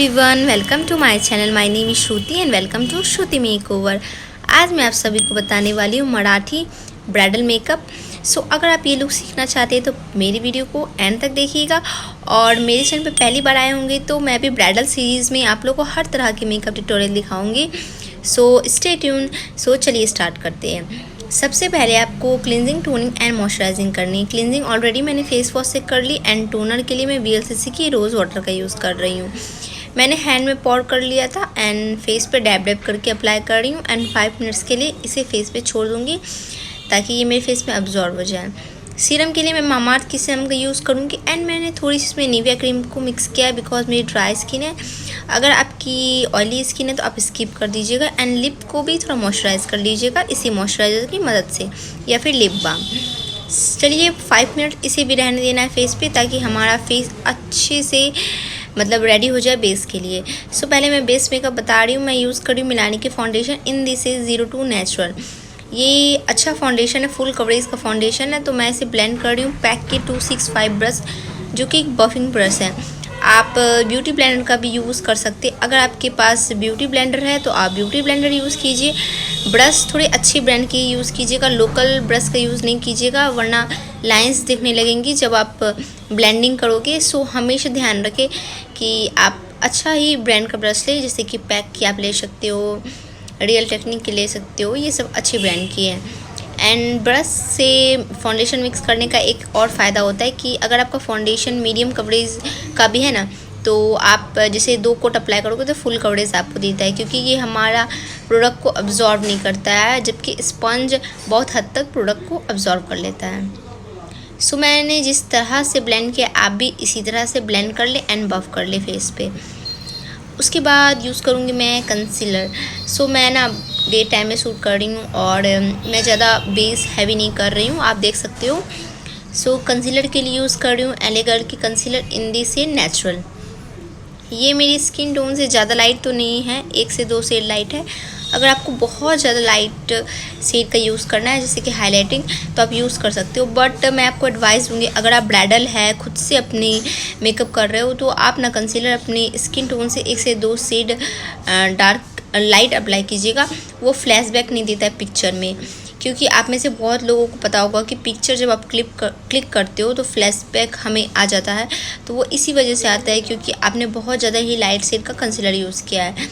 Everyone, welcome to my channel. My name is Shruti and welcome to Shruti makeover. आज मैं आप सभी को बताने वाली हूँ मराठी ब्राइडल मेकअप। अगर आप ये लुक सीखना चाहते हैं तो मेरी वीडियो को एंड तक देखिएगा। और मेरे चैनल पे पहली बार आए होंगे तो मैं भी ब्राइडल सीरीज़ में आप लोगों को हर तरह के मेकअप ट्यूटोरियल दिखाऊंगी। Stay tune. चलिए स्टार्ट करते हैं। सबसे पहले आपको क्लिनजिंग, टोनिंग एंड मॉइस्चराइजिंग करनी है। क्लिनजिंग ऑलरेडी मैंने फेस वॉश से कर ली एंड टोनर के लिए मैं VLCC की रोज़ वाटर का यूज़ कर रही हूँ। मैंने हैंड में पॉर कर लिया था एंड फेस पे डैब डैब करके अप्लाई कर रही हूँ एंड 5 मिनट्स के लिए इसे फेस पे छोड़ दूँगी ताकि ये मेरे फेस में अब्जॉर्ब हो जाए। सीरम के लिए मैं मामाअर्थ की सीरम का यूज़ करूँगी एंड मैंने थोड़ी सी इसमें निविया क्रीम को मिक्स किया है बिकॉज मेरी ड्राई स्किन है। अगर आपकी ऑयली स्किन है तो आप स्किप कर दीजिएगा एंड लिप को भी थोड़ा मॉइस्चराइज़ कर लीजिएगा इसी मॉइस्चराइज़र की मदद से या फिर लिप बाम। चलिए 5 मिनट इसे भी रहने देना है फेस पे ताकि हमारा फेस अच्छे से रेडी हो जाए बेस के लिए। पहले मैं बेस मेकअप बता रही हूँ। मैं यूज़ कर रही हूँ मिलानी की foundation in this is 02 natural. ये अच्छा फाउंडेशन है, फुल कवरेज का फाउंडेशन है। तो मैं इसे ब्लेंड कर रही हूँ पैक के 265 ब्रश जो कि एक बफिंग ब्रश है। आप ब्यूटी ब्लेंडर का भी यूज़ कर सकते हैं। अगर आपके पास ब्यूटी ब्लेंडर है तो आप ब्यूटी ब्लेंडर यूज़ कीजिए। ब्रश थोड़े अच्छी ब्रांड की यूज़ कीजिएगा, लोकल ब्रश का यूज़ नहीं कीजिएगा वरना लाइंस दिखने लगेंगी जब आप ब्लेंडिंग करोगे। हमेशा ध्यान रखें कि आप अच्छा ही ब्रांड का ब्रश लें, जैसे कि पैक की आप ले सकते हो, रियल टेक्निक की ले सकते हो, ये सब अच्छे ब्रांड की है। एंड ब्रश से फाउंडेशन मिक्स करने का एक और फ़ायदा होता है कि अगर आपका फाउंडेशन मीडियम कवरेज का भी है ना तो आप जैसे 2 कोट अप्लाई करोगे तो फुल कवरेज आपको देता है क्योंकि ये हमारा प्रोडक्ट को अब्जॉर्ब नहीं करता है, जबकि स्पंज बहुत हद तक प्रोडक्ट को अब्जॉर्ब कर लेता है। मैंने जिस तरह से ब्लेंड किया आप भी इसी तरह से ब्लेंड कर ले एंड बफ कर ले फेस पे। उसके बाद यूज़ करूँगी मैं कंसीलर। मैं ना डे टाइम में शूट कर रही हूँ और मैं ज़्यादा बेस हैवी नहीं कर रही हूँ, आप देख सकते हो। कंसीलर के लिए यूज़ कर रही हूँ LA गर्ल की concealer in the shade natural. ये मेरी स्किन टोन से ज़्यादा लाइट तो नहीं है, 1 से 2 शेड लाइट है। अगर आपको बहुत ज़्यादा लाइट शेड का यूज़ करना है जैसे कि हाईलाइटिंग तो आप यूज़ कर सकते हो, बट मैं आपको एडवाइस दूँगी अगर आप ब्राइडल है, खुद से अपनी मेकअप कर रहे हो तो आप ना कंसीलर अपनी स्किन टोन से 1 से 2 शेड डार्क लाइट अप्लाई कीजिएगा। वो फ्लैशबैक नहीं देता है पिक्चर में, क्योंकि आप में से बहुत लोगों को पता होगा कि पिक्चर जब आप क्लिक करते हो तो फ्लैशबैक हमें आ जाता है। तो वो इसी वजह से आता है क्योंकि आपने बहुत ज़्यादा ही लाइट शेड का कंसीलर यूज़ किया है।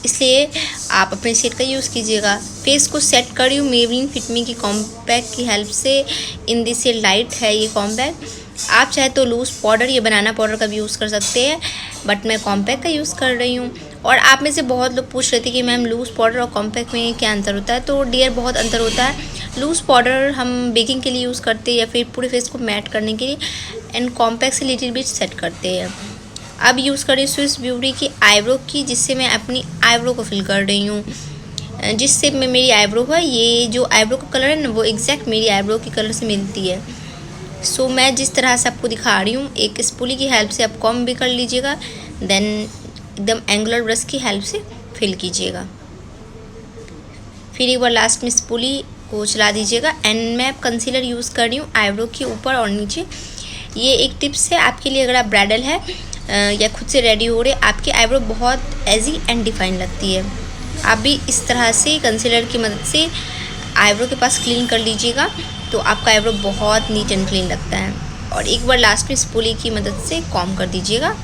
इसलिए आप अपने शेड का यूज़ कीजिएगा। फेस को सेट कर रही हूँ मेबलिन फिट मी की कॉम्पैक्ट की हेल्प से। इन दिस शेड लाइट है ये कॉम्पैक्ट। आप चाहे तो लूज़ पाउडर या बनाना पाउडर का भी यूज़ कर सकते हैं, बट मैं कॉम्पैक्ट का यूज़ कर रही हूँ। और आप में से बहुत लोग पूछ रहे थे कि मैम लूज़ पाउडर और कॉम्पैक्ट में क्या अंतर होता है। तो डियर बहुत अंतर होता है। लूज़ पाउडर हम बेकिंग के लिए यूज़ करते हैं या फिर पूरे फेस को मैट करने के लिए, एंड कॉम्पैक्ट से लिटिल बिट सेट करते हैं। अब यूज़ कर रही हूँ स्विस ब्यूटी की आईब्रो की, जिससे मैं अपनी आईब्रो को फिल कर रही हूँ। जिस शेप में मेरी आईब्रो है, ये जो आईब्रो का कलर है ना वो एग्जैक्ट मेरी आईब्रो के कलर से मिलती है। मैं जिस तरह से आपको दिखा रही हूँ, एक स्पूली की हेल्प से आप कॉम्ब भी कर लीजिएगा, देन एकदम एंगुलर ब्रश की हेल्प से फिल कीजिएगा। फिर एक बार लास्ट में स्पूली को चला दीजिएगा एंड मैं कंसीलर यूज़ कर रही हूँ आईब्रो के ऊपर और नीचे। ये एक टिप्स है आपके लिए, अगर आप ब्राइडल है या खुद से रेडी हो रहे, आपकी आईब्रो बहुत एजी एंड डिफाइन लगती है। आप भी इस तरह से कंसीलर की मदद से आईब्रो के पास क्लीन कर लीजिएगा तो आपका आईब्रो बहुत नीट एंड क्लीन लगता है। और एक बार लास्ट में स्पूली की मदद से कॉम्ब कर दीजिएगा।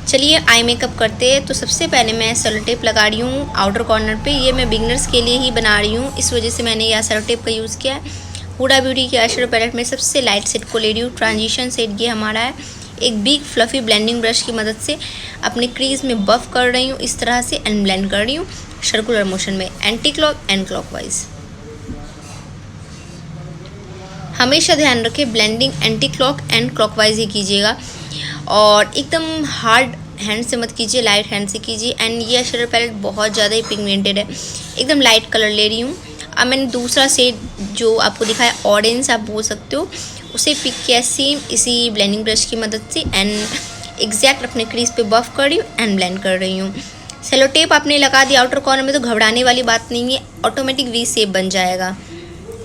चलिए आई मेकअप करते हैं। तो सबसे पहले मैं सेलो टेप लगा रही हूँ आउटर कॉर्नर पे। ये मैं बिगनर्स के लिए ही बना रही हूँ, इस वजह से मैंने यह सेलो टेप का यूज़ किया है। हुडा ब्यूटी के आईशैडो पैलेट में सबसे लाइट शेड को ले रही हूँ, ट्रांजिशन शेड ये हमारा है। एक बिग फ्लफी ब्लेंडिंग ब्रश की मदद से अपने क्रीज में बफ कर रही हूँ इस तरह से एंड ब्लेंड कर रही हूँ सर्कुलर मोशन में, एंटी क्लॉक एंड क्लॉकवाइज। हमेशा ध्यान रखें blending anti clock and clockwise ही कीजिएगा और एकदम हार्ड हैंड से मत कीजिए, लाइट हैंड से कीजिए। एंड ये शेडर पैलेट बहुत ज़्यादा ही पिगमेंटेड है, एकदम लाइट कलर ले रही हूँ। अब मैंने दूसरा शेड जो आपको दिखाया ऑरेंज आप बोल सकते हो, उसे पिक किया सेम इसी ब्लेंडिंग ब्रश की मदद से एंड एग्जैक्ट अपने क्रीज पे बफ कर रही हूँ एंड ब्लेंड कर रही हूँ। सेलो टेप आपने लगा दिया आउटर कॉर्नर में तो घबराने वाली बात नहीं है, ऑटोमेटिक वी शेप बन जाएगा।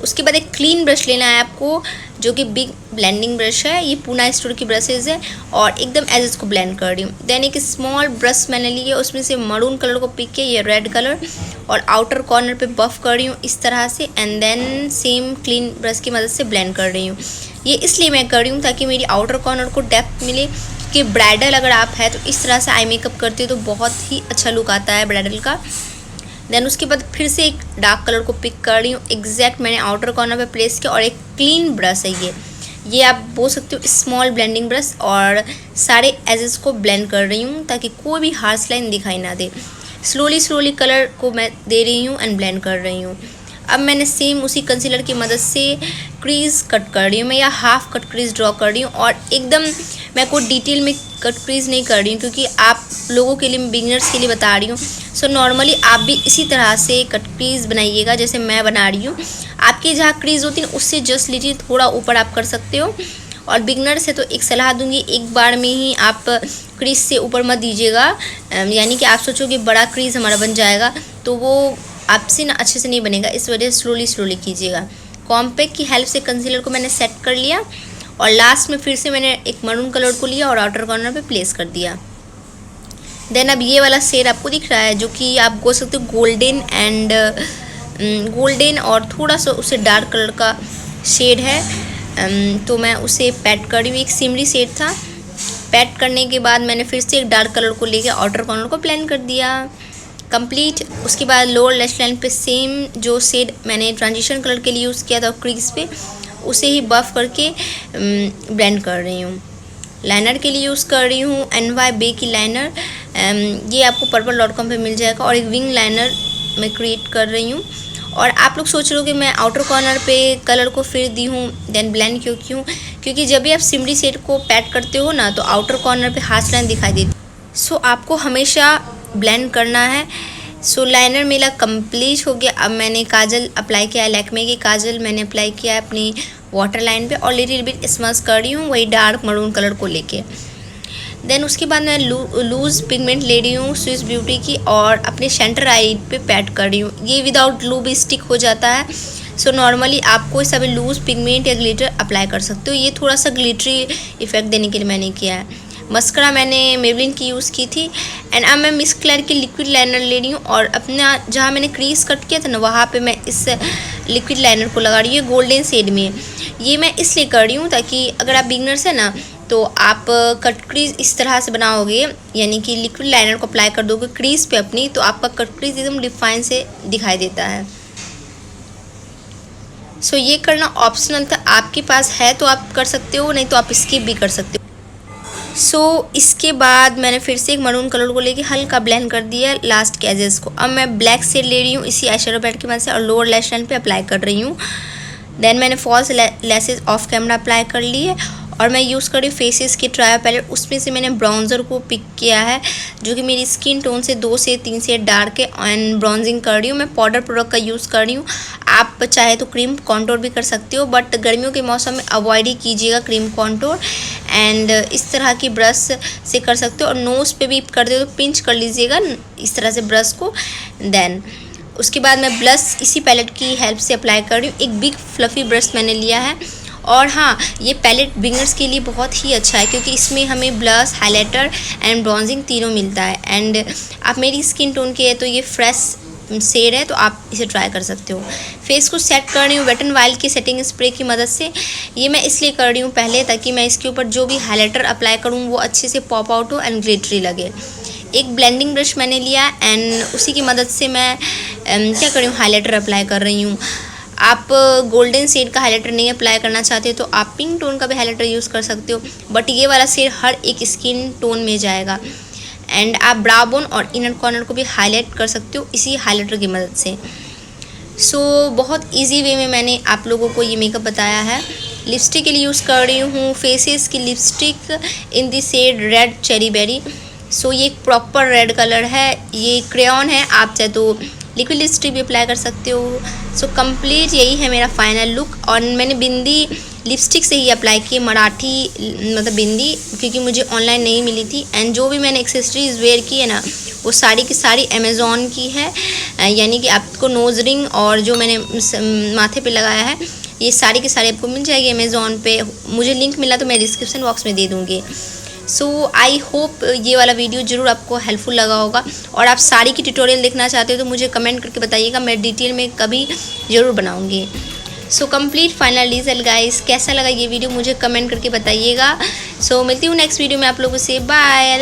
उसके बाद एक क्लीन ब्रश लेना है आपको, जो कि बिग ब्लेंडिंग ब्रश है। ये पूना स्टोर की ब्रशेज़ है और एकदम एजेस को ब्लेंड कर रही हूँ। देन एक स्मॉल ब्रश मैंने ली है, उसमें से मरून कलर को पिक किया, ये रेड कलर, और आउटर कॉर्नर पे बफ कर रही हूँ इस तरह से। And then same clean brush की मदद से ब्लेंड कर रही हूँ। ये इसलिए मैं कर रही हूँ ताकि मेरी आउटर कॉर्नर को डेप्थ मिले, क्योंकि ब्राइडल अगर आप है तो इस तरह से आई मेकअप करते हो तो बहुत ही अच्छा लुक आता है ब्राइडल का। देन उसके बाद फिर से एक डार्क कलर को पिक कर रही हूँ, एग्जैक्ट मैंने आउटर कॉर्नर पे प्लेस किया, और एक क्लीन ब्रश है ये आप बोल सकते हो स्मॉल ब्लेंडिंग ब्रश, और सारे एजेस को ब्लेंड कर रही हूँ ताकि कोई भी हार्श लाइन दिखाई ना दे। स्लोली कलर को मैं दे रही हूँ एंड ब्लेंड कर रही हूँ। अब मैंने सेम उसी कंसीलर की मदद से क्रीज कट कर रही हूँ मैं, या हाफ कट क्रीज ड्रॉ कर रही हूँ, और एकदम मैं कोई डिटेल में कट क्रीज नहीं कर रही हूँ क्योंकि आप लोगों के लिए, बिगिनर्स के लिए बता रही हूँ। सो नॉर्मली आप भी इसी तरह से कट क्रीज बनाइएगा जैसे मैं बना रही हूँ। आपकी जहाँ क्रीज होती है उससे जस्ट लीजिए थोड़ा ऊपर आप कर सकते हो, और बिगनर से तो एक सलाह दूंगी, एक बार में ही आप क्रीज से ऊपर मत दीजिएगा, यानी कि आप सोचोगे बड़ा क्रीज हमारा बन जाएगा तो वो आपसे ना अच्छे से नहीं बनेगा। इस वजह से स्लोली कीजिएगा। कॉम्पैक्ट की हेल्प से कंसीलर को मैंने सेट कर लिया, और लास्ट में फिर से मैंने एक मरून कलर को लिया और आउटर कॉर्नर पे प्लेस कर दिया। देन अब ये वाला शेड आपको दिख रहा है, जो कि आप बोल सकते हो गोल्डन और थोड़ा सा उससे डार्क कलर का शेड है। तो मैं उसे पैट कर रही हूँ, एक सिमरी शेड था। पैट करने के बाद मैंने फिर से एक डार्क कलर को लेके आउटर कॉर्नर को ब्लेंड कर दिया कंप्लीट। उसके बाद लोअर लैश लाइन पे सेम जो शेड मैंने ट्रांजिशन कलर के लिए यूज़ किया था क्रीज पे, उसे ही बफ करके ब्लेंड कर रही हूँ। लाइनर के लिए यूज़ कर रही हूँ NY बे की लाइनर, ये आपको purple.com पे मिल जाएगा, और एक विंग लाइनर मैं क्रिएट कर रही हूँ। और आप लोग सोच रहे हो कि मैं आउटर कॉर्नर पे कलर को फिर दी हूँ देन ब्लेंड क्यों, क्योंकि जब भी आप सिमरी शेड को पैट करते हो ना तो आउटर कॉर्नर पे हार्श लाइन दिखाई देती। सो आपको हमेशा ब्लेंड करना है। सो लाइनर मेरा कंप्लीट हो गया। अब मैंने काजल अप्लाई किया है, लैक्मे की काजल मैंने अप्लाई किया है अपनी वाटर लाइन पे, और लिटिल बिट स्मच कर रही हूँ वही डार्क मरून कलर को लेके। देन उसके बाद मैं लूज़ पिगमेंट ले रही हूँ स्विस ब्यूटी की, और अपने सेंटर आई पे पैट कर रही हूँ। ये विदाउट ग्लू भी स्टिक हो जाता है। सो नॉर्मली आपको इस अभी लूज़ पिगमेंट या ग्लिटर अप्लाई कर सकते हो। ये थोड़ा सा ग्लिटरी इफेक्ट देने के लिए मैंने किया है। मस्करा मैंने मेबलिन की यूज़ की थी। एंड अब मैं मिस क्लेयर की लिक्विड लाइनर ले रही हूँ, और अपना जहाँ मैंने क्रीज कट किया था ना वहाँ पे मैं इस लिक्विड लाइनर को लगा रही हूँ गोल्डन शेड में। ये मैं इसलिए कर रही हूँ ताकि अगर आप बिगनर्स है ना तो आप कट क्रीज इस तरह से बनाओगे, यानी कि लिक्विड लाइनर को अप्लाई कर दोगे क्रीज पे अपनी, तो आपका कट क्रीज एकदम डिफाइन से दिखाई देता है। सो ये करना ऑप्शनल था, आपके पास है तो आप कर सकते हो, नहीं तो आप स्किप भी कर सकते हो। सो इसके बाद मैंने फिर से एक मरून कलर को लेके हल्का ब्लेंड कर दिया लास्ट के एजेस को। अब मैं ब्लैक शेड ले रही हूँ इसी आई शेडो पैलेट की मदद से, और लोअर लैश लाइन पे अप्लाई कर रही हूँ। देन मैंने फॉल्स लैसेस ऑफ कैमरा अप्लाई कर ली है, और मैं यूज़ कर रही हूँ फेसेस की ट्रायल पैलेट। उसमें से मैंने ब्राउन्जर को पिक किया है जो कि मेरी स्किन टोन से 2 से 3 शेड डार्क है, एंड ब्राउजिंग कर रही हूँ। मैं पाउडर प्रोडक्ट का यूज़ कर रही हूँ। आप चाहे तो क्रीम कॉन्टोर भी कर सकते हो, बट गर्मियों के मौसम में अवॉइड ही कीजिएगा क्रीम कॉन्टोर। एंड इस तरह की ब्रश से कर सकते हो, और नोज़ पे भी करते हो तो पिंच कर लीजिएगा इस तरह से ब्रश को। देन उसके बाद मैं ब्लश इसी पैलेट की हेल्प से अप्लाई कर रही हूँ। एक बिग फ्लफ़ी ब्रश मैंने लिया है, और हाँ ये पैलेट बिगनर्स के लिए बहुत ही अच्छा है क्योंकि इसमें हमें ब्लश, हाइलाइटर एंड ब्राउजिंग तीनों मिलता है। एंड आप मेरी स्किन टोन के है तो ये फ्रेश शेड है तो आप इसे ट्राई कर सकते हो। फेस को सेट कर रही हूँ वेट एंड वाइल्ड की सेटिंग स्प्रे की मदद से। ये मैं इसलिए कर रही हूँ पहले ताकि मैं इसके ऊपर जो भी हाइलाइटर अप्लाई करूँ वो अच्छे से पॉप आउट हो एंड ग्लिटरी लगे। एक ब्लेंडिंग ब्रश मैंने लिया एंड उसी की मदद से मैं क्या कर रही हूँ, हाइलाइटर अप्लाई कर रही हूँ। आप गोल्डन शेड का हाइलाइटर नहीं अप्लाई करना चाहते तो आप पिंक टोन का भी हाइलाइटर यूज़ कर सकते हो, बट ये वाला शेड हर एक स्किन टोन में जाएगा। एंड आप ब्राउ बोन और इनर कॉर्नर को भी हाईलाइट कर सकते हो इसी हाइलाइटर की मदद से। सो बहुत इजी वे में मैंने आप लोगों को ये मेकअप बताया है। लिपस्टिक के लिए यूज़ कर रही हूँ फेसेस की lipstick in the shade red cherry berry. So ये एक प्रॉपर रेड कलर है, ये क्रेयॉन है, आप चाहे तो लिक्विड लिपस्टिक भी अप्लाई कर सकते हो। सो कंप्लीट यही है मेरा फाइनल लुक। और मैंने बिंदी लिपस्टिक से ही अप्लाई की, मराठी मतलब बिंदी, क्योंकि मुझे ऑनलाइन नहीं मिली थी। एंड जो भी मैंने एक्सेसरीज वेयर की है ना वो सारी की सारी अमेज़ॉन की है, यानी कि आपको नोज रिंग और जो मैंने माथे पे लगाया है ये सारी की सारी आपको मिल जाएगी अमेज़ॉन पे। मुझे लिंक मिला तो मैं डिस्क्रिप्शन बॉक्स में दे दूँगी। सो आई होप ये वाला वीडियो ज़रूर आपको हेल्पफुल लगा होगा, और आप साड़ी की ट्यूटोरियल देखना चाहते हो तो मुझे कमेंट करके बताइएगा, मैं डिटेल में कभी ज़रूर बनाऊँगी। So complete final result guys, कैसा लगा ये वीडियो मुझे कमेंट करके बताइएगा। सो मिलती हूँ नेक्स्ट वीडियो में आप लोगों से, बाय।